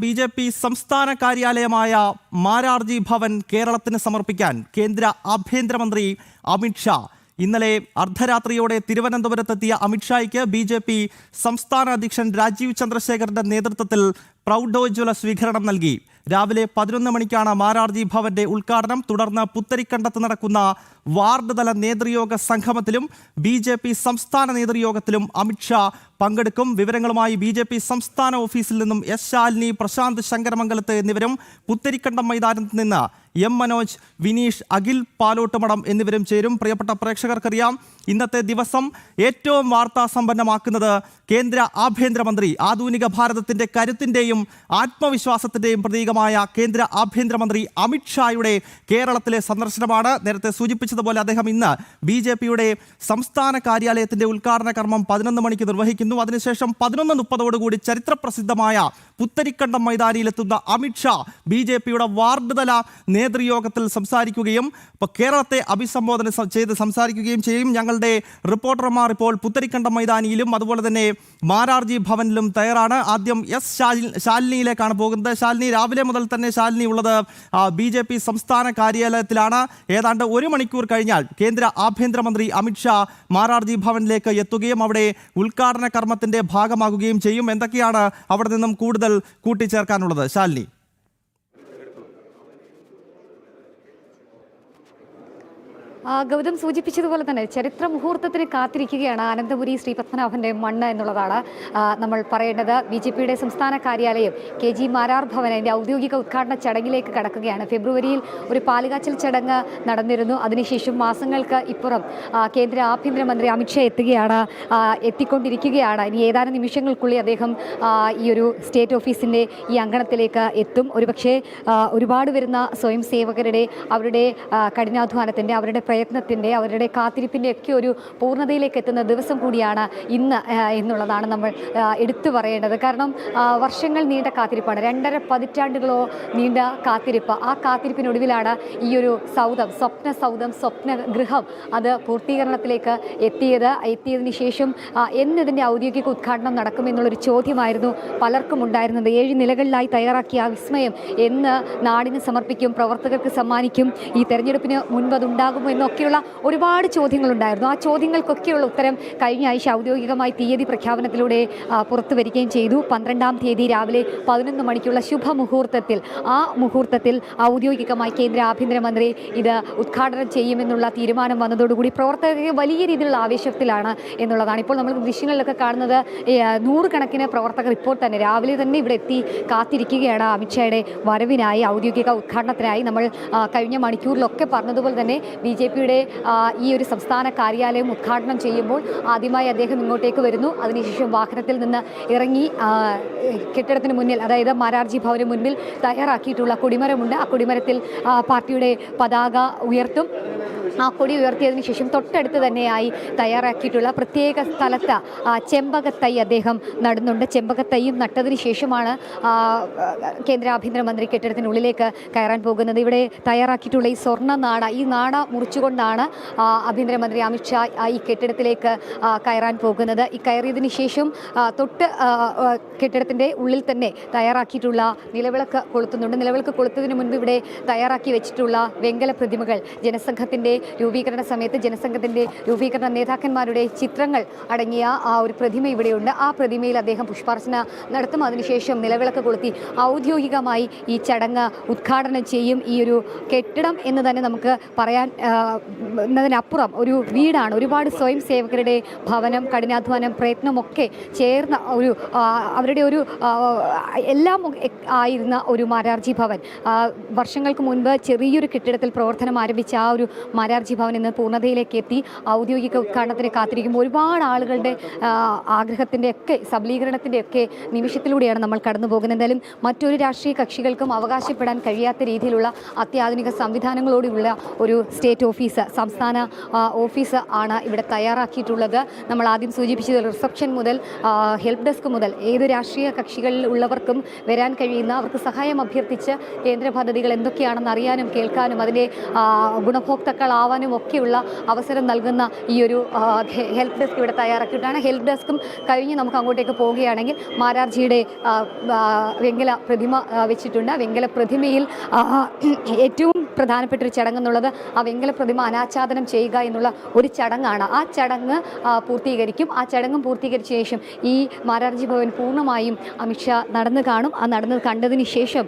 BJP. സംസ്ഥാന കാര്യാലയമായ മാരാർജി ഭവൻ കേരളത്തിന് സമർപ്പിക്കാൻ കേന്ദ്ര ആഭ്യന്തരമന്ത്രി അമിത്ഷാ ഇന്നലെ അർദ്ധരാത്രിയോടെ തിരുവനന്തപുരത്തെത്തിയ അമിത്ഷായ്ക്ക് ബി.ജെ.പി. സംസ്ഥാന അധ്യക്ഷൻ രാജീവ് ചന്ദ്രശേഖറിന്റെ നേതൃത്വത്തിൽ പ്രൗഢോജ്വല സ്വീകരണം നൽകി. രാവിലെ 11 മണിക്കാണ് മാരാർജി ഭവന്റെ ഉദ്ഘാടനം. തുടർന്ന് പുത്തരിക്കണ്ടത്ത് നടക്കുന്ന വാർഡ് തല നേതൃയോഗ സംഗമത്തിലും ബി.ജെ.പി. സംസ്ഥാന നേതൃയോഗത്തിലും അമിത്ഷാ പങ്കെടുക്കും. വിവരങ്ങളുമായി ബി.ജെ.പി. സംസ്ഥാന ഓഫീസിൽ നിന്നും എസ് ശാലിനി, പ്രശാന്ത് ശങ്കരമംഗലത്ത് എന്നിവരും പുത്തരിക്കണ്ടം മൈതാനത്ത് നിന്ന് എം മനോജ്, വിനീഷ്, അഖിൽ പാലോട്ടുമടം എന്നിവരും ചേരും. പ്രിയപ്പെട്ട പ്രേക്ഷകർക്കറിയാം, ഇന്നത്തെ ദിവസം ഏറ്റവും വാർത്താ സമ്പന്നമാക്കുന്നത് കേന്ദ്ര ആഭ്യന്തരമന്ത്രി, ആധുനിക ഭാരതത്തിന്റെ കരുത്തിന്റെയും ആത്മവിശ്വാസത്തിന്റെയും പ്രതീകമായ കേന്ദ്ര ആഭ്യന്തരമന്ത്രി അമിത്ഷായുടെ കേരളത്തിലെ സന്ദർശനമാണ്. നേരത്തെ സൂചിപ്പിച്ചതുപോലെ അദ്ദേഹം ഇന്ന് ബി.ജെ.പിയുടെ സംസ്ഥാന കാര്യാലയത്തിന്റെ ഉദ്ഘാടന കർമ്മം 11 മണിക്ക് നിർവഹിക്കുന്നു. അതിനുശേഷം 11:30 ചരിത്രപ്രസിദ്ധമായ പുത്തരിക്കണ്ടം മൈതാനിയിലെത്തുന്ന അമിത്ഷാ ബി.ജെ.പിയുടെ വാർഡ് തല നേതൃയോഗത്തിൽ സംസാരിക്കുകയും കേരളത്തെ അഭിസംബോധന ചെയ്ത് സംസാരിക്കുകയും ചെയ്യും. ഞങ്ങളുടെ റിപ്പോർട്ടർമാർ ഇപ്പോൾ പുത്തരിക്കണ്ടം മൈതാനിയിലും അതുപോലെ തന്നെ മാരാർജി ഭവനിലും തയ്യാറാണ്. ആദ്യം എസ് ശാലിനിയിലേക്കാണ് പോകുന്നത്. ശാലിനി, രാവിലെ മുതൽ തന്നെ ശാലിനി ഉള്ളത് ബി.ജെ.പി. സംസ്ഥാന കാര്യാലയത്തിലാണ്. ഏതാണ്ട് 1 മണിക്കൂർ കഴിഞ്ഞാൽ കേന്ദ്ര ആഭ്യന്തരമന്ത്രി അമിത്ഷാ മാരാർജി ഭവനിലേക്ക് എത്തുകയും അവിടെ ഉദ്ഘാടന കർമ്മത്തിന്റെ ഭാഗമാകുകയും ചെയ്യും. എന്തൊക്കെയാണ് അവിടെ നിന്നും കൂടുതൽ കൂട്ടിച്ചേർക്കാനുള്ളത് ശാലിനി? ഗൗതം സൂചിപ്പിച്ചതുപോലെ തന്നെ ചരിത്ര മുഹൂർത്തത്തിന് കാത്തിരിക്കുകയാണ് അനന്തപുരി ശ്രീ പത്മനാഭന്റെ മണ്ണ് എന്നുള്ളതാണ് നമ്മൾ പറയേണ്ടത്. ബി.ജെ.പിയുടെ സംസ്ഥാന കാര്യാലയം KG മാരാർ ഭവൻ അതിൻ്റെ ഔദ്യോഗിക ഉദ്ഘാടന ചടങ്ങിലേക്ക് കടക്കുകയാണ്. ഫെബ്രുവരിയിൽ ഒരു പാലുകാച്ചൽ ചടങ്ങ് നടന്നിരുന്നു. അതിനുശേഷം മാസങ്ങൾക്ക് ഇപ്പുറം കേന്ദ്ര ആഭ്യന്തരമന്ത്രി അമിത്ഷാ എത്തിക്കൊണ്ടിരിക്കുകയാണ്. ഇനി ഏതാനും നിമിഷങ്ങൾക്കുള്ളിൽ അദ്ദേഹം ഈ ഒരു സ്റ്റേറ്റ് ഓഫീസിൻ്റെ ഈ അങ്കണത്തിലേക്ക് എത്തും. ഒരുപക്ഷെ ഒരുപാട് വരുന്ന സ്വയം സേവകരുടെ അവരുടെ കഠിനാധ്വാനത്തിൻ്റെ അവരുടെ പ്രയത്നത്തിൻ്റെ അവരുടെ കാത്തിരിപ്പിൻ്റെ ഒക്കെ ഒരു പൂർണ്ണതയിലേക്ക് എത്തുന്ന ദിവസം കൂടിയാണ് ഇന്ന് എന്നുള്ളതാണ് നമ്മൾ എടുത്തു പറയേണ്ടത്. കാരണം വർഷങ്ങൾ നീണ്ട കാത്തിരിപ്പാണ്, 2.5 പതിറ്റാണ്ടുകളോ നീണ്ട കാത്തിരിപ്പ്. ആ കാത്തിരിപ്പിനൊടുവിലാണ് ഈ ഒരു സ്വപ്ന ഗൃഹം അത് പൂർത്തീകരണത്തിലേക്ക് എത്തിയതിന് ശേഷം എന്നതിൻ്റെ ഔദ്യോഗിക ഉദ്ഘാടനം നടക്കുമെന്നുള്ളൊരു ചോദ്യമായിരുന്നു പലർക്കും ഉണ്ടായിരുന്നത്. 7 നിലകളിലായി തയ്യാറാക്കിയ ആ വിസ്മയം എന്ന് നാടിന് സമർപ്പിക്കും, പ്രവർത്തകർക്ക് സമ്മാനിക്കും, ഈ തെരഞ്ഞെടുപ്പിന് മുൻപ് അതുണ്ടാകുമോ എന്നൊക്കെയുള്ള ഒരുപാട് ചോദ്യങ്ങളുണ്ടായിരുന്നു. ആ ചോദ്യങ്ങൾക്കൊക്കെയുള്ള ഉത്തരം കഴിഞ്ഞ ആഴ്ച ഔദ്യോഗികമായി തീയതി പ്രഖ്യാപനത്തിലൂടെ പുറത്തു വരികയും ചെയ്തു. 12-ാം തീയതി രാവിലെ 11 മണിക്കുള്ള ശുഭമുഹൂർത്തത്തിൽ ഔദ്യോഗികമായി കേന്ദ്ര ആഭ്യന്തരമന്ത്രി ഇത് ഉദ്ഘാടനം ചെയ്യുമെന്നുള്ള തീരുമാനം വന്നതോടുകൂടി പ്രവർത്തകർ വലിയ രീതിയിലുള്ള ആവേശത്തിലാണ് എന്നുള്ളതാണ്. ഇപ്പോൾ നമ്മൾ ദൃശ്യങ്ങളിലൊക്കെ കാണുന്നത് 100 കണക്കിന് പ്രവർത്തകർ ഇപ്പോൾ തന്നെ രാവിലെ തന്നെ ഇവിടെ എത്തി കാത്തിരിക്കുകയാണ് അമിത്ഷായുടെ വരവിനായി, ഔദ്യോഗിക ഉദ്ഘാടനത്തിനായി. നമ്മൾ കഴിഞ്ഞ മണിക്കൂറിലൊക്കെ പറഞ്ഞതുപോലെ തന്നെ ബി.ജെ.പിയുടെ ഈ ഒരു സംസ്ഥാന കാര്യാലയം ഉദ്ഘാടനം ചെയ്യുമ്പോൾ ആദ്യമായി അദ്ദേഹം ഇങ്ങോട്ടേക്ക് വരുന്നു. അതിനുശേഷം വാഹനത്തിൽ നിന്ന് ഇറങ്ങി കെട്ടിടത്തിന് മുന്നിൽ, അതായത് മാരാർജി ഭവന് മുൻപിൽ തയ്യാറാക്കിയിട്ടുള്ള കൊടിമരമുണ്ട്. ആ കൊടിമരത്തിൽ പാർട്ടിയുടെ പതാക ഉയർത്തും. ആ കൊടി ഉയർത്തിയതിനു ശേഷം തൊട്ടടുത്ത് തന്നെയായി തയ്യാറാക്കിയിട്ടുള്ള പ്രത്യേക സ്ഥലത്ത് ചെമ്പകത്തൈ അദ്ദേഹം നടുന്നുണ്ട്. ചെമ്പകത്തൈയും നട്ടതിന് ശേഷമാണ് കേന്ദ്ര ആഭ്യന്തരമന്ത്രി കെട്ടിടത്തിനുള്ളിലേക്ക് കയറാൻ പോകുന്നത്. ഇവിടെ തയ്യാറാക്കിയിട്ടുള്ള ഈ സ്വർണ്ണ നാട, ഈ നാട മുറിച്ചുകൊണ്ടാണ് ആഭ്യന്തരമന്ത്രി അമിത്ഷാ ഈ കെട്ടിടത്തിലേക്ക് കയറാൻ പോകുന്നത്. ഈ കയറിയതിന് ശേഷം തൊട്ട് കെട്ടിടത്തിൻ്റെ ഉള്ളിൽ തന്നെ തയ്യാറാക്കിയിട്ടുള്ള നിലവിളക്ക് കൊളുത്തുന്നുണ്ട്. നിലവിളക്ക് കൊളുത്തതിന് മുൻപ് ഇവിടെ തയ്യാറാക്കി വെച്ചിട്ടുള്ള വെങ്കല പ്രതിമകൾ, ജനസംഘത്തിൻ്റെ രൂപീകരണ സമയത്ത് ജനസംഘത്തിൻ്റെ രൂപീകരണ നേതാക്കന്മാരുടെ ചിത്രങ്ങൾ അടങ്ങിയ ആ ഒരു പ്രതിമ ഇവിടെയുണ്ട്. ആ പ്രതിമയിൽ അദ്ദേഹം പുഷ്പാർച്ചന നടത്തും. അതിനുശേഷം നിലവിളക്ക് കൊളുത്തി ഔദ്യോഗികമായി ഈ ചടങ്ങ് ഉദ്ഘാടനം ചെയ്യും. ഈ ഒരു കെട്ടിടം എന്ന് തന്നെ നമുക്ക് പറയാൻ എന്നതിനപ്പുറം ഒരു വീടാണ്. ഒരുപാട് സ്വയം സേവകരുടെ ഭവനം, കഠിനാധ്വാനം, പ്രയത്നമൊക്കെ ചേർന്ന ഒരു അവരുടെ ഒരു എല്ലാം ആയിരുന്ന ഒരു മാരാർജി ഭവൻ. വർഷങ്ങൾക്ക് മുൻപ് ചെറിയൊരു കെട്ടിടത്തിൽ പ്രവർത്തനം ആരംഭിച്ച ആ ഒരു മാരാർജി ഭവൻ ഇന്ന് പൂർണ്ണതയിലേക്ക് എത്തി ഔദ്യോഗിക ഉദ്ഘാടനത്തിന് കാത്തിരിക്കുമ്പോൾ ഒരുപാട് ആളുകളുടെ ആഗ്രഹത്തിൻ്റെ ഒക്കെ സബലീകരണത്തിൻ്റെ ഒക്കെ നിമിഷത്തിലൂടെയാണ് നമ്മൾ കടന്നു പോകുന്നത്. എന്തായാലും മറ്റൊരു രാഷ്ട്രീയ കക്ഷികൾക്കും അവകാശപ്പെടാൻ കഴിയാത്ത രീതിയിലുള്ള അത്യാധുനിക സംവിധാനങ്ങളോടുള്ള ഒരു സ്റ്റേറ്റ് ഓഫീസ്, സംസ്ഥാന ഓഫീസ് ആണ് ഇവിടെ തയ്യാറാക്കിയിട്ടുള്ളത്. നമ്മൾ ആദ്യം സൂചിപ്പിച്ചത് റിസപ്ഷൻ മുതൽ ഹെൽപ്പ് ഡെസ്ക് മുതൽ ഏത് രാഷ്ട്രീയ കക്ഷികളിൽ ഉള്ളവർക്കും വരാൻ കഴിയുന്ന, അവർക്ക് സഹായം അഭ്യർത്ഥിച്ച് കേന്ദ്ര പദ്ധതികൾ എന്തൊക്കെയാണെന്ന് അറിയാനും കേൾക്കാനും അതിൻ്റെ ഗുണഭോക്താക്കൾ ആവാനും ഒക്കെയുള്ള അവസരം നൽകുന്ന ഈ ഒരു ഹെൽപ്പ് ഡെസ്ക് ഇവിടെ തയ്യാറാക്കിയിട്ടാണ്. ഹെൽപ്പ് ഡെസ്കും കഴിഞ്ഞ് നമുക്ക് അങ്ങോട്ടേക്ക് പോവുകയാണെങ്കിൽ മാരാർജിയുടെ വെങ്കല പ്രതിമ വെച്ചിട്ടുണ്ട്. വെങ്കല പ്രതിമയിൽ ഏറ്റവും പ്രധാനപ്പെട്ട ഒരു ചടങ്ങെന്നുള്ളത് ആ വെങ്കല പ്രതിമ അനാച്ഛാദനം ചെയ്യുക എന്നുള്ള ഒരു ചടങ്ങാണ്. ആ ചടങ്ങ് പൂർത്തീകരിക്കും. ആ ചടങ്ങും പൂർത്തീകരിച്ച ശേഷം ഈ മാരാർജി ഭവൻ പൂർണ്ണമായും അമിത്ഷാ നടന്നു കാണും. ആ നടന്ന് കണ്ടതിന് ശേഷം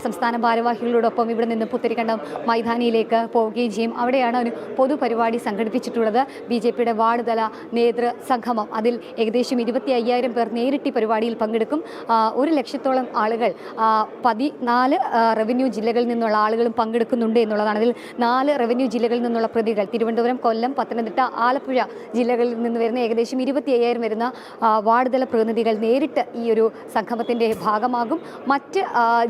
സംസ്ഥാന ഭാരവാഹികളോടൊപ്പം ഇവിടെ നിന്ന് പുത്തരിക്കണ്ടം മൈതാനിയിലേക്ക് പോവുകയും ചെയ്യും. അവിടെയാണ് ഒരു പൊതുപരിപാടി സംഘടിപ്പിച്ചിട്ടുള്ളത്. BJPയുടെ വാർഡ് തല നേതൃ സംഗമം. അതിൽ ഏകദേശം 25,000 പേർ നേരിട്ട് പരിപാടിയിൽ പങ്കെടുക്കും. 1 ലക്ഷത്തോളം ആളുകൾ 14 റവന്യൂ ജില്ലകളിൽ നിന്നുള്ള ആളുകളും പങ്കെടുക്കുന്നുണ്ട് എന്നുള്ളതാണ്. അതിൽ 4 റവന്യൂ ജില്ലകളിൽ നിന്നുള്ള പ്രതികൾ തിരുവനന്തപുരം, കൊല്ലം, പത്തനംതിട്ട, ആലപ്പുഴ ജില്ലകളിൽ നിന്ന് വരുന്ന ഏകദേശം 25,000 വരുന്ന വാർഡ് തല പ്രതിനിധികൾ നേരിട്ട് ഈ ഒരു സംഗമത്തിൻ്റെ ഭാഗമാകും. മറ്റ്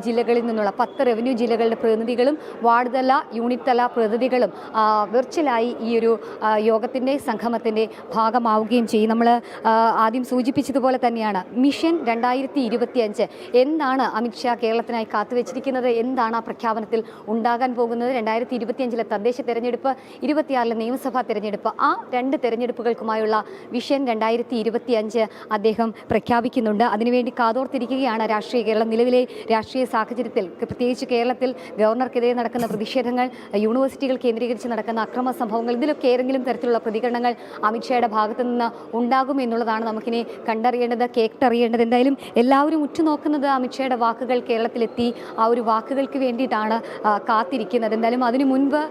ജില്ലകളിൽ നിന്നുള്ള 10 റവന്യൂ ജില്ലകളുടെ പ്രതിനിധികളും വാർഡ് തല, യൂണിറ്റ് തല പ്രതിനിധികളും വിർച്വലായി ഈ ഒരു യോഗത്തിൻ്റെ സംഗമത്തിൻ്റെ ഭാഗമാവുകയും ചെയ്യും. നമ്മൾ ആദ്യം സൂചിപ്പിച്ചതുപോലെ തന്നെയാണ് മിഷൻ 2025 എന്താണ് അമിത്ഷാ കേരളത്തിനായി കാത്തുവച്ചിരിക്കുന്നത്, എന്താണ് ആ പ്രഖ്യാപനത്തിൽ ഉണ്ടാകാൻ പോകുന്നത്. 2025 തദ്ദേശ തെരഞ്ഞെടുപ്പ്, 26 നിയമസഭാ തെരഞ്ഞെടുപ്പ്, ആ 2 തെരഞ്ഞെടുപ്പുകൾക്കുമായുള്ള വിഷൻ 2025 അദ്ദേഹം പ്രഖ്യാപിക്കുന്നുണ്ട്. അതിനുവേണ്ടി കാതോർത്തിരിക്കുകയാണ് രാഷ്ട്രീയ കേരളം. നിലവിലെ രാഷ്ട്രീയ സാഹചര്യത്തിൽ പ്രത്യേകിച്ച് കേരളത്തിൽ ഗവർണർക്കെതിരെ നടക്കുന്ന പ്രതിഷേധങ്ങൾ, യൂണിവേഴ്സിറ്റികൾ കേന്ദ്രീകരിച്ച് നടക്കുന്ന അക്രമ സംഭവങ്ങൾ, ഇതിലൊക്കെ ഏതെങ്കിലും തരത്തിലുള്ള പ്രതികരണങ്ങൾ അമിത്ഷായുടെ ഭാഗത്തു നിന്ന് ഉണ്ടാകുമെന്നുള്ളതാണ് നമുക്കിനി കണ്ടറിയേണ്ടത്, കേട്ടറിയേണ്ടത്. എന്തായാലും എല്ലാവരും ഉറ്റുനോക്കുന്നത് അമിത്ഷായുടെ വാക്കുകൾ കേരളത്തിലെത്തി ആ ഒരു വാക്കുകൾക്ക് വേണ്ടിയിട്ടാണ് കാത്തിരിക്കുന്നത്. എന്തായാലും അതിനു മുൻപ്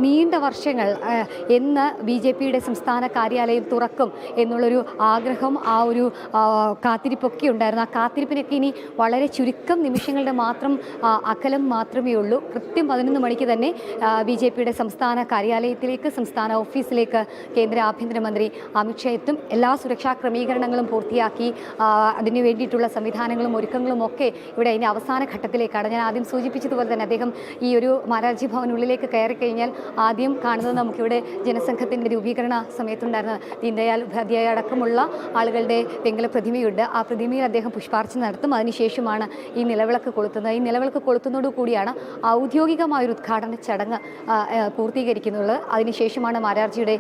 നീണ്ട വർഷങ്ങൾ എന്ന് BJPയുടെ സംസ്ഥാന കാര്യാലയം തുറക്കും എന്നുള്ളൊരു ആഗ്രഹം, ആ ഒരു കാത്തിരിപ്പൊക്കെ ഉണ്ടായിരുന്നു. ആ കാത്തിരിപ്പിനൊക്കെ ഇനി വളരെ ചുരുക്കം നിമിഷങ്ങളുടെ മാത്രം അകലം മാത്രമേ ഉള്ളൂ. കൃത്യം 11 മണിക്ക് തന്നെ BJPയുടെ സംസ്ഥാന കാര്യാലയത്തിലേക്ക്, സംസ്ഥാന ഓഫീസിലേക്ക് കേന്ദ്ര ആഭ്യന്തരമന്ത്രി അമിത്ഷാ എത്തും. എല്ലാ സുരക്ഷാ ക്രമീകരണങ്ങളും പൂർത്തിയാക്കി അതിനു വേണ്ടിയിട്ടുള്ള സംവിധാനങ്ങളും ഒരുക്കങ്ങളും ഒക്കെ ഇവിടെ അതിൻ്റെ അവസാന ഘട്ടത്തിലേക്കാണ്. ഞാൻ ആദ്യം സൂചിപ്പിച്ചതുപോലെ തന്നെ അദ്ദേഹം ഈ ഒരു മാരാർജി ഭവനുള്ളിലേക്ക് കയറി കഴിഞ്ഞാൽ ആദ്യം കാണുന്നത് നമുക്കിവിടെ ജനസംഘത്തിൻ്റെ രൂപീകരണ സമയത്തുണ്ടായിരുന്ന ദീൻദയാൽ ഉപാധ്യായ അടക്കമുള്ള ആളുകളുടെ വെങ്കല പ്രതിമയുണ്ട്. ആ പ്രതിമയിൽ അദ്ദേഹം പുഷ്പാർച്ചന നടത്തും. അതിനുശേഷമാണ് ഈ നിലവിളക്ക് കൊളുത്തുന്നത്. ഈ നിലവിളക്ക് കൊളുത്തുന്നതോടു കൂടിയാണ് ഔദ്യോഗികമായൊരു ഉദ്ഘാടന ചടങ്ങ് പൂർത്തീകരിക്കുന്നുള്ളത്. അതിനുശേഷമാണ് മാരാർജിയുടെ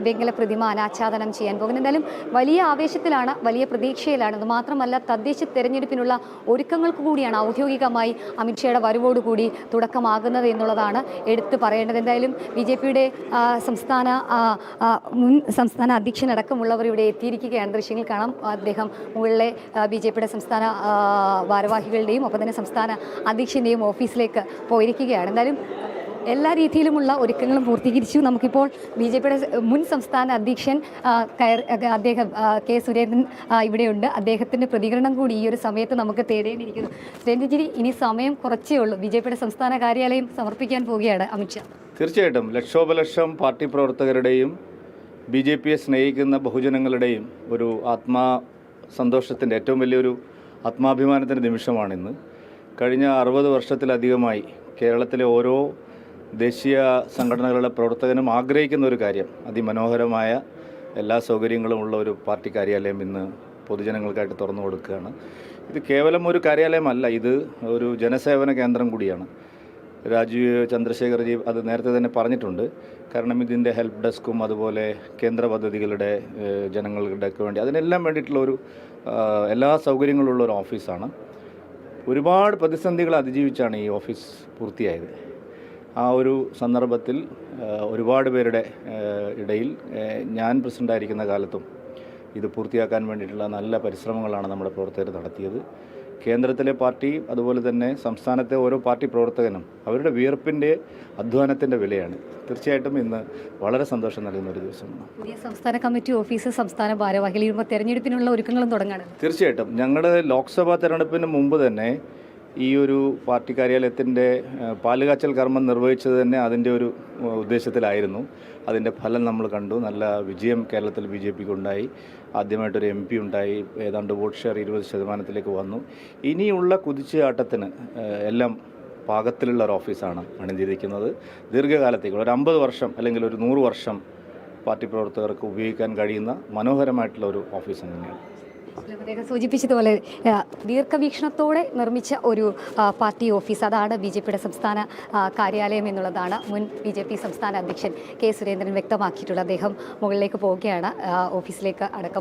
വെങ്കല പ്രതിമ അനാച്ഛാദനം ചെയ്യാൻ പോകുന്നത്. എന്തായാലും വലിയ ആവേശത്തിലാണ്, വലിയ പ്രതീക്ഷയിലാണ്. അത് മാത്രമല്ല തദ്ദേശ തെരഞ്ഞെടുപ്പിനുള്ള ഒരുക്കങ്ങൾക്ക് കൂടിയാണ് ഔദ്യോഗികമായി അമിത്ഷായുടെ വരവോടുകൂടി തുടക്കമാകുന്നത് എന്നുള്ളതാണ് എടുത്തു പറയേണ്ടത്. എന്തായാലും BJPയുടെ മുൻ സംസ്ഥാന അധ്യക്ഷനടക്കമുള്ളവർ ഇവിടെ എത്തിയിരിക്കുകയാണ്. ദൃശ്യങ്ങൾ കാണാം. അദ്ദേഹം മുകളിലെ BJPയുടെ സംസ്ഥാന ഭാരവാഹികളുടെയും ഒപ്പം തന്നെ സംസ്ഥാന അധ്യക്ഷൻ്റെയും ഓഫീസിലേക്ക് പോയിരിക്കുകയാണ്. എന്തായാലും എല്ലാ രീതിയിലുമുള്ള ഒരുക്കങ്ങളും പൂർത്തീകരിച്ചു. നമുക്കിപ്പോൾ BJPയുടെ മുൻ സംസ്ഥാന അധ്യക്ഷൻ അദ്ദേഹം K. സുരേന്ദ്രൻ ഇവിടെയുണ്ട്. അദ്ദേഹത്തിൻ്റെ പ്രതികരണം കൂടി ഈ ഒരു സമയത്ത് നമുക്ക് തേടേണ്ടിയിരിക്കുന്നു. സുരേന്ദ്രജിരി, ഇനി സമയം കുറച്ചേ ഉള്ളൂ. BJPയുടെ സംസ്ഥാന കാര്യാലയം സമർപ്പിക്കാൻ പോവുകയാണ് അമിത്ഷാ. തീർച്ചയായിട്ടും ലക്ഷോപലക്ഷം പാർട്ടി പ്രവർത്തകരുടെയും BJPയെ സ്നേഹിക്കുന്ന ബഹുജനങ്ങളുടെയും ഒരു സന്തോഷത്തിൻ്റെ ഏറ്റവും വലിയൊരു ആത്മാഭിമാനത്തിൻ്റെ നിമിഷമാണിന്ന്. കഴിഞ്ഞ 60 വർഷത്തിലധികമായി കേരളത്തിലെ ഓരോ ദേശീയ സംഘടനകളുടെ പ്രവർത്തകനും ആഗ്രഹിക്കുന്ന ഒരു കാര്യം, അതിമനോഹരമായ എല്ലാ സൗകര്യങ്ങളും ഉള്ള ഒരു പാർട്ടി കാര്യാലയം ഇന്ന് പൊതുജനങ്ങൾക്കായിട്ട് തുറന്നു കൊടുക്കുകയാണ്. ഇത് കേവലം ഒരു കാര്യാലയമല്ല, ഇത് ഒരു ജനസേവന കേന്ദ്രം കൂടിയാണ്. രാജീവ് ചന്ദ്രശേഖർജി അത് നേരത്തെ തന്നെ പറഞ്ഞിട്ടുണ്ട്. കാരണം ഇതിൻ്റെ ഹെൽപ്പ് ഡെസ്കും അതുപോലെ കേന്ദ്ര പദ്ധതികളുടെ ജനങ്ങളുടെയൊക്കെ വേണ്ടി അതിനെല്ലാം വേണ്ടിയിട്ടുള്ള എല്ലാ സൗകര്യങ്ങളുള്ള ഒരു ഓഫീസാണ്. ഒരുപാട് പ്രതിസന്ധികൾ അതിജീവിച്ചാണ് ഈ ഓഫീസ് പൂർത്തിയായത്. ആ ഒരു സന്ദർഭത്തിൽ ഒരുപാട് പേരുടെ ഇടയിൽ ഞാൻ പ്രസിഡൻ്റായിരിക്കുന്ന കാലത്തും ഇത് പൂർത്തിയാക്കാൻ വേണ്ടിയിട്ടുള്ള നല്ല പരിശ്രമങ്ങളാണ് നമ്മുടെ പ്രവർത്തകർ നടത്തിയത്. കേന്ദ്രത്തിലെ പാർട്ടി അതുപോലെ തന്നെ സംസ്ഥാനത്തെ ഓരോ പാർട്ടി പ്രവർത്തകനും അവരുടെ വിയർപ്പിൻ്റെ അധ്വാനത്തിൻ്റെ വിലയാണ്. തീർച്ചയായിട്ടും ഇന്ന് വളരെ സന്തോഷം നൽകുന്ന ഒരു ദിവസമാണ്. പുതിയ സംസ്ഥാന കമ്മിറ്റി ഓഫീസ്, സംസ്ഥാന ഭാരവാഹികൾ തെരഞ്ഞെടുപ്പിനുള്ള ഒരുക്കങ്ങളും തുടങ്ങാണ്. തീർച്ചയായിട്ടും ഞങ്ങൾ ലോക്സഭാ തെരഞ്ഞെടുപ്പിന് മുമ്പ് തന്നെ ഈ ഒരു പാർട്ടി കാര്യാലയത്തിൻ്റെ പാലുകാച്ചൽ കർമ്മം നിർവഹിച്ചത് തന്നെ അതിൻ്റെ ഒരു ഉദ്ദേശത്തിലായിരുന്നു. അതിൻ്റെ ഫലം നമ്മൾ കണ്ടു. നല്ല വിജയം കേരളത്തിൽ BJPക്ക് ഉണ്ടായി. ആദ്യമായിട്ടൊരു MP ഉണ്ടായി. ഏതാണ്ട് വോട്ട് ഷെയർ 20% വന്നു. ഇനിയുള്ള കുതിച്ചുചാട്ടത്തിന് എല്ലാം പാകത്തിലുള്ള ഒരു ഓഫീസാണ് പണിതിരിക്കുന്നത്. ദീർഘകാലത്തേക്ക് ഒരു 50 വർഷം അല്ലെങ്കിൽ ഒരു 100 വർഷം പാർട്ടി പ്രവർത്തകർക്ക് ഉപയോഗിക്കാൻ കഴിയുന്ന മനോഹരമായിട്ടുള്ള ഒരു ഓഫീസ് തന്നെയാണ്. അദ്ദേഹം സൂചിപ്പിച്ചതുപോലെ ദീർഘവീക്ഷണത്തോടെ നിർമ്മിച്ച ഒരു പാർട്ടി ഓഫീസ്, അതാണ് BJPയുടെ സംസ്ഥാന കാര്യാലയം എന്നുള്ളതാണ് മുൻ BJP സംസ്ഥാന അധ്യക്ഷൻ K. സുരേന്ദ്രൻ വ്യക്തമാക്കിയിട്ടുള്ളത്. അദ്ദേഹം മുകളിലേക്ക് പോവുകയാണ്, ഓഫീസിലേക്ക് അടക്കം